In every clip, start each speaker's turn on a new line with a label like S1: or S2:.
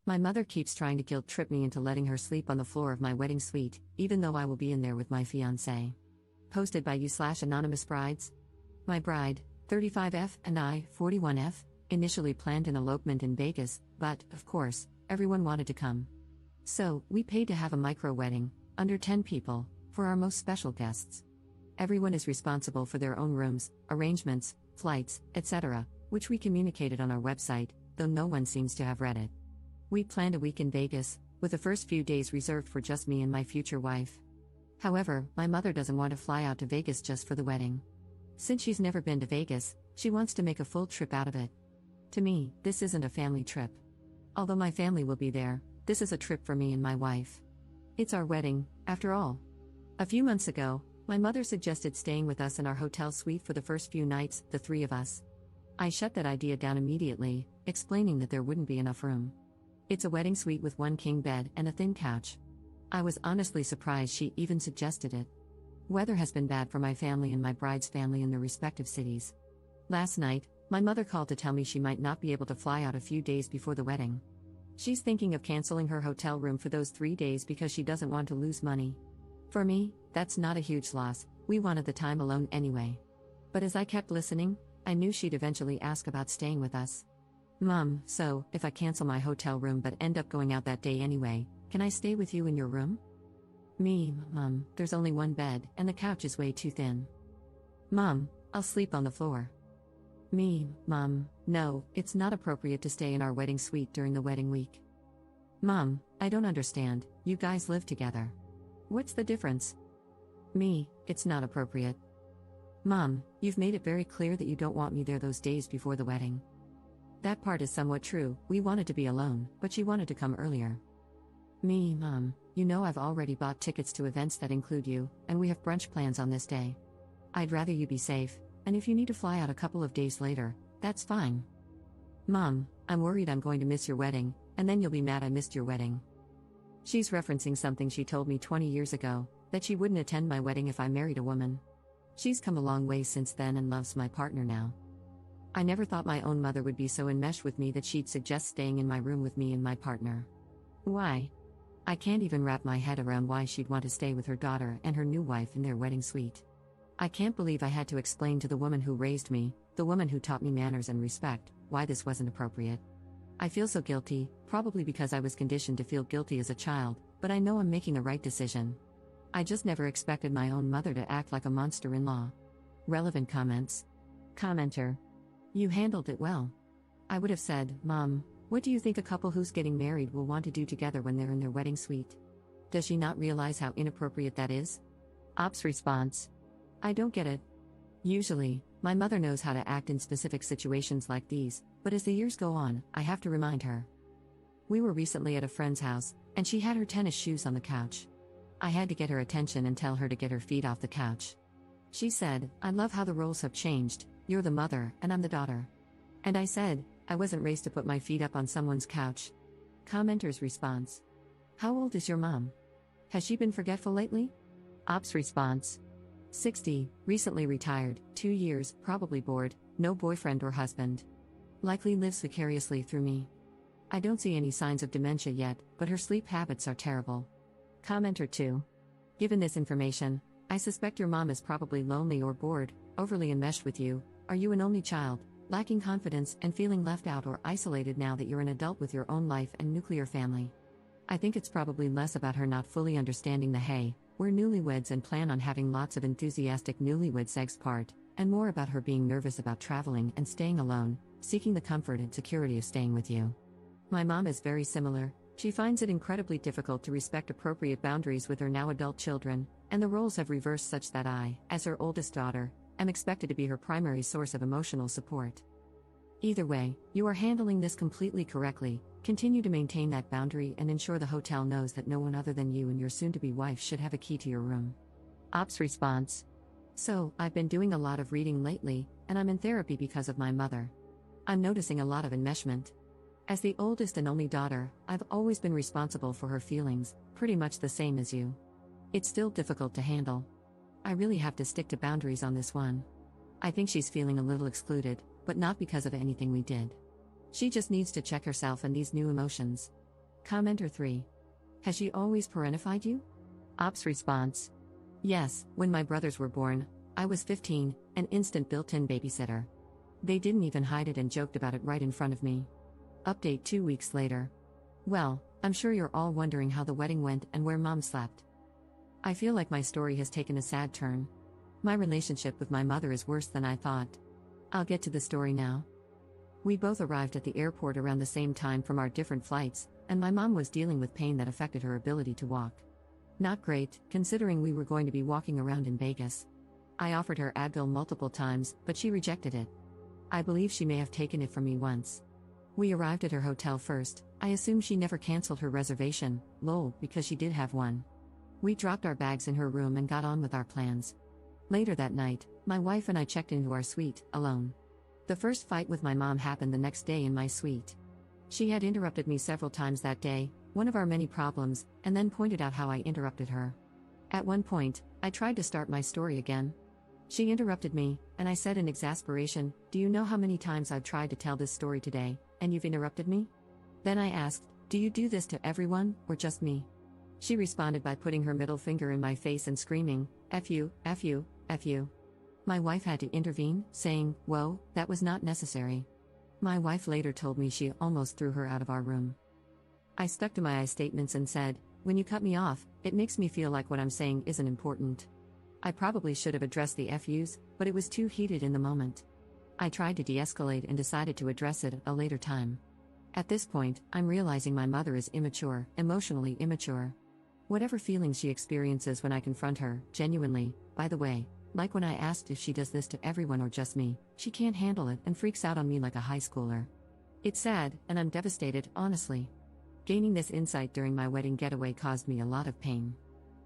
S1: My mother keeps trying to guilt trip me into letting her sleep on the floor of my wedding suite, even though I will be in there with my fiancé. Posted by you/anonymous brides. My bride, 35F, and I, 41F, initially planned an elopement in Vegas, but, of course, everyone wanted to come. So, we paid to have a micro wedding, under 10 people, for our most special guests. Everyone is responsible for their own rooms, arrangements, flights, etc., which we communicated on our website, though no one seems to have read it. We planned a week in Vegas, with the first few days reserved for just me and my future wife. However, my mother doesn't want to fly out to Vegas just for the wedding. Since she's never been to Vegas, she wants to make a full trip out of it. To me, this isn't a family trip. Although my family will be there, this is a trip for me and my wife. It's our wedding, after all. A few months ago, my mother suggested staying with us in our hotel suite for the first few nights, the three of us. I shut that idea down immediately, explaining that there wouldn't be enough room. It's a wedding suite with one king bed and a thin couch. I was honestly surprised she even suggested it. Weather has been bad for my family and my bride's family in their respective cities. Last night, my mother called to tell me she might not be able to fly out a few days before the wedding. She's thinking of canceling her hotel room for those 3 days because she doesn't want to lose money. For me, that's not a huge loss, we wanted the time alone anyway. But as I kept listening, I knew she'd eventually ask about staying with us. Mom, so, if I cancel my hotel room but end up going out that day anyway, can I stay with you in your room? Me, Mom, there's only one bed, and the couch is way too thin. Mom, I'll sleep on the floor. Me, Mom, no, it's not appropriate to stay in our wedding suite during the wedding week. Mom, I don't understand, you guys live together. What's the difference? Me, it's not appropriate. Mom, you've made it very clear that you don't want me there those days before the wedding. That part is somewhat true, we wanted to be alone, but she wanted to come earlier. Me, Mom, you know I've already bought tickets to events that include you, and we have brunch plans on this day. I'd rather you be safe, and if you need to fly out a couple of days later, that's fine. Mom, I'm worried I'm going to miss your wedding, and then you'll be mad I missed your wedding. She's referencing something she told me 20 years ago, that she wouldn't attend my wedding if I married a woman. She's come a long way since then and loves my partner now. I never thought my own mother would be so enmeshed with me that she'd suggest staying in my room with me and my partner. Why? I can't even wrap my head around why she'd want to stay with her daughter and her new wife in their wedding suite. I can't believe I had to explain to the woman who raised me, the woman who taught me manners and respect, why this wasn't appropriate. I feel so guilty, probably because I was conditioned to feel guilty as a child, but I know I'm making the right decision. I just never expected my own mother to act like a monster-in-law. Relevant comments. Commenter. You handled it well. I would have said, Mom, what do you think a couple who's getting married will want to do together when they're in their wedding suite? Does she not realize how inappropriate that is? Ops response. I don't get it. Usually, my mother knows how to act in specific situations like these, but as the years go on, I have to remind her. We were recently at a friend's house, and she had her tennis shoes on the couch. I had to get her attention and tell her to get her feet off the couch. She said, I love how the roles have changed, you're the mother, and I'm the daughter. And I said, I wasn't raised to put my feet up on someone's couch. Commenter's response. How old is your mom? Has she been forgetful lately? Ops response. 60, recently retired, 2 years, probably bored, no boyfriend or husband. Likely lives vicariously through me. I don't see any signs of dementia yet, but her sleep habits are terrible. Commenter 2. Given this information, I suspect your mom is probably lonely or bored, overly enmeshed with you. Are you an only child, lacking confidence and feeling left out or isolated now that you're an adult with your own life and nuclear family? I think it's probably less about her not fully understanding the hey, we're newlyweds and plan on having lots of enthusiastic newlywed sex part, and more about her being nervous about traveling and staying alone, seeking the comfort and security of staying with you. My mom is very similar. She finds it incredibly difficult to respect appropriate boundaries with her now adult children, and the roles have reversed such that I, as her oldest daughter, am expected to be her primary source of emotional support. Either way, you are handling this completely correctly. Continue to maintain that boundary and ensure the hotel knows that no one other than you and your soon-to-be wife should have a key to your room. Ops response. So, I've been doing a lot of reading lately, and I'm in therapy because of my mother. I'm noticing a lot of enmeshment. As the oldest and only daughter, I've always been responsible for her feelings, pretty much the same as you. It's still difficult to handle. I really have to stick to boundaries on this one. I think she's feeling a little excluded, but not because of anything we did. She just needs to check herself and these new emotions. Commenter 3. Has she always parentified you? Ops response. Yes, when my brothers were born, I was 15, an instant built-in babysitter. They didn't even hide it and joked about it right in front of me. Update 2 weeks later. Well, I'm sure you're all wondering how the wedding went and where mom slept. I feel like my story has taken a sad turn. My relationship with my mother is worse than I thought. I'll get to the story now. We both arrived at the airport around the same time from our different flights, and my mom was dealing with pain that affected her ability to walk. Not great, considering we were going to be walking around in Vegas. I offered her Advil multiple times, but she rejected it. I believe she may have taken it from me once. We arrived at her hotel first. I assume she never canceled her reservation, lol, because she did have one. We dropped our bags in her room and got on with our plans. Later that night, my wife and I checked into our suite, alone. The first fight with my mom happened the next day in my suite. She had interrupted me several times that day, one of our many problems, and then pointed out how I interrupted her. At one point, I tried to start my story again. She interrupted me, and I said in exasperation, "Do you know how many times I've tried to tell this story today, and you've interrupted me?" Then I asked, "Do you do this to everyone, or just me?" She responded by putting her middle finger in my face and screaming, "F you, F you, F you." My wife had to intervene, saying, "Whoa, that was not necessary." My wife later told me she almost threw her out of our room. I stuck to my I statements and said, "When you cut me off, it makes me feel like what I'm saying isn't important." I probably should have addressed the FUs, but it was too heated in the moment. I tried to de-escalate and decided to address it at a later time. At this point, I'm realizing my mother is immature, emotionally immature. Whatever feelings she experiences when I confront her, genuinely, by the way, like when I asked if she does this to everyone or just me, she can't handle it and freaks out on me like a high schooler. It's sad, and I'm devastated, honestly. Gaining this insight during my wedding getaway caused me a lot of pain.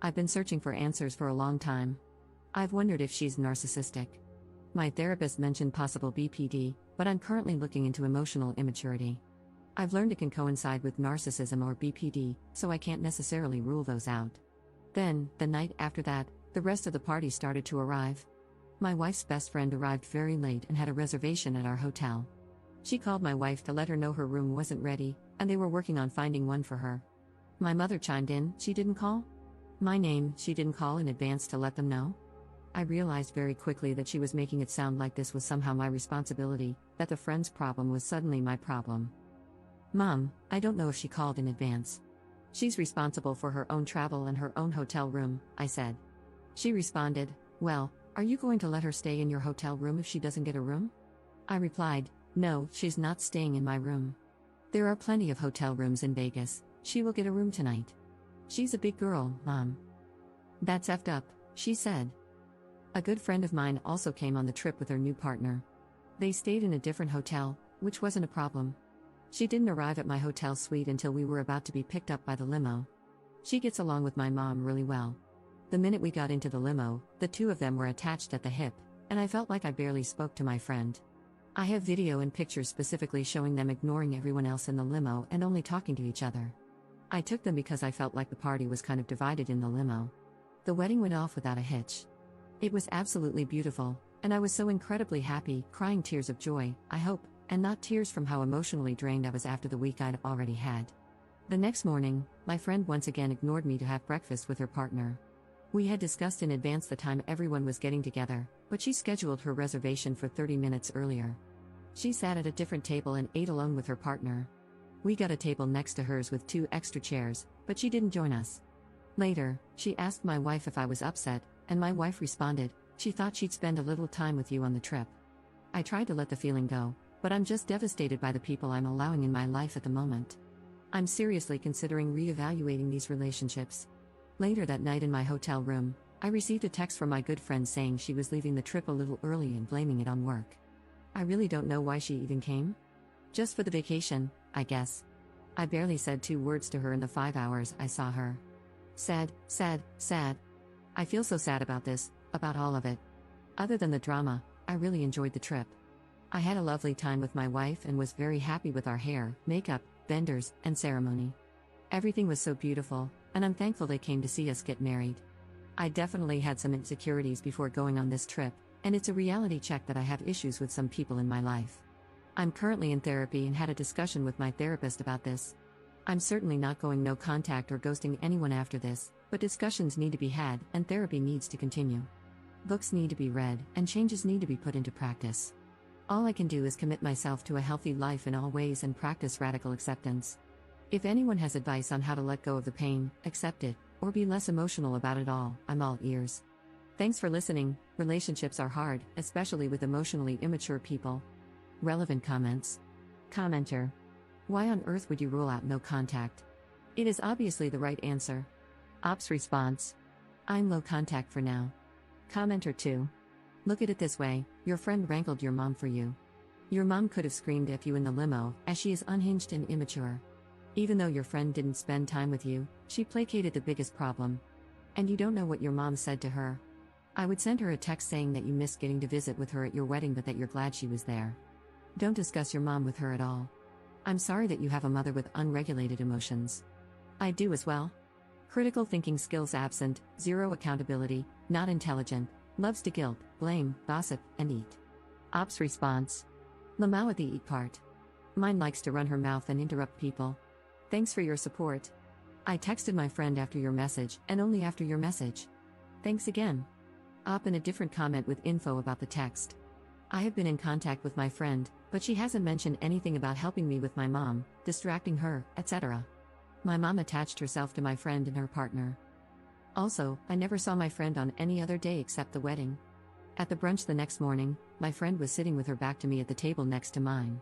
S1: I've been searching for answers for a long time. I've wondered if she's narcissistic. My therapist mentioned possible BPD, but I'm currently looking into emotional immaturity. I've learned it can coincide with narcissism or BPD, so I can't necessarily rule those out. Then, the night after that, the rest of the party started to arrive. My wife's best friend arrived very late and had a reservation at our hotel. She called my wife to let her know her room wasn't ready, and they were working on finding one for her. My mother chimed in, "She didn't call?" My name, she didn't call in advance to let them know? I realized very quickly that she was making it sound like this was somehow my responsibility, that the friend's problem was suddenly my problem. "Mom, I don't know if she called in advance. She's responsible for her own travel and her own hotel room," I said. She responded, "Well, are you going to let her stay in your hotel room if she doesn't get a room?" I replied, "No, she's not staying in my room. There are plenty of hotel rooms in Vegas. She will get a room tonight. She's a big girl, Mom." "That's effed up," she said. A good friend of mine also came on the trip with her new partner. They stayed in a different hotel, which wasn't a problem. She didn't arrive at my hotel suite until we were about to be picked up by the limo. She gets along with my mom really well. The minute we got into the limo, the two of them were attached at the hip, and I felt like I barely spoke to my friend. I have video and pictures specifically showing them ignoring everyone else in the limo and only talking to each other. I took them because I felt like the party was kind of divided in the limo. The wedding went off without a hitch. It was absolutely beautiful, and I was so incredibly happy, crying tears of joy, I hope, and not tears from how emotionally drained I was after the week I'd already had. The next morning, my friend once again ignored me to have breakfast with her partner. We had discussed in advance the time everyone was getting together, but she scheduled her reservation for 30 minutes earlier. She sat at a different table and ate alone with her partner. We got a table next to hers with 2 extra chairs, but she didn't join us. Later, she asked my wife if I was upset, and my wife responded, "She thought she'd spend a little time with you on the trip." I tried to let the feeling go, but I'm just devastated by the people I'm allowing in my life at the moment. I'm seriously considering reevaluating these relationships. Later that night in my hotel room, I received a text from my good friend saying she was leaving the trip a little early and blaming it on work. I really don't know why she even came. Just for the vacation, I guess. I barely said 2 words to her in the 5 hours I saw her. Sad, sad, sad. I feel so sad about this, about all of it. Other than the drama, I really enjoyed the trip. I had a lovely time with my wife and was very happy with our hair, makeup, vendors, and ceremony. Everything was so beautiful, and I'm thankful they came to see us get married. I definitely had some insecurities before going on this trip, and it's a reality check that I have issues with some people in my life. I'm currently in therapy and had a discussion with my therapist about this. I'm certainly not going no contact or ghosting anyone after this, but discussions need to be had and therapy needs to continue. Books need to be read and changes need to be put into practice. All I can do is commit myself to a healthy life in all ways and practice radical acceptance. If anyone has advice on how to let go of the pain, accept it, or be less emotional about it all, I'm all ears. Thanks for listening. Relationships are hard, especially with emotionally immature people. Relevant comments. Commenter. Why on earth would you rule out no contact? It is obviously the right answer. Ops response. I'm low contact for now. Commenter 2. Look at it this way, your friend wrangled your mom for you. Your mom could have screamed at you in the limo, as she is unhinged and immature. Even though your friend didn't spend time with you, she placated the biggest problem. And you don't know what your mom said to her. I would send her a text saying that you missed getting to visit with her at your wedding but that you're glad she was there. Don't discuss your mom with her at all. I'm sorry that you have a mother with unregulated emotions. I do as well. Critical thinking skills absent, zero accountability, not intelligent, loves to guilt, blame, gossip, and eat. Ops response. Lamau at the eat part. Mine likes to run her mouth and interrupt people. Thanks for your support. I texted my friend after your message and only after your message. Thanks again. Op in a different comment with info about the text. I have been in contact with my friend, but she hasn't mentioned anything about helping me with my mom, distracting her, etc. My mom attached herself to my friend and her partner. Also, I never saw my friend on any other day except the wedding. At the brunch the next morning, my friend was sitting with her back to me at the table next to mine.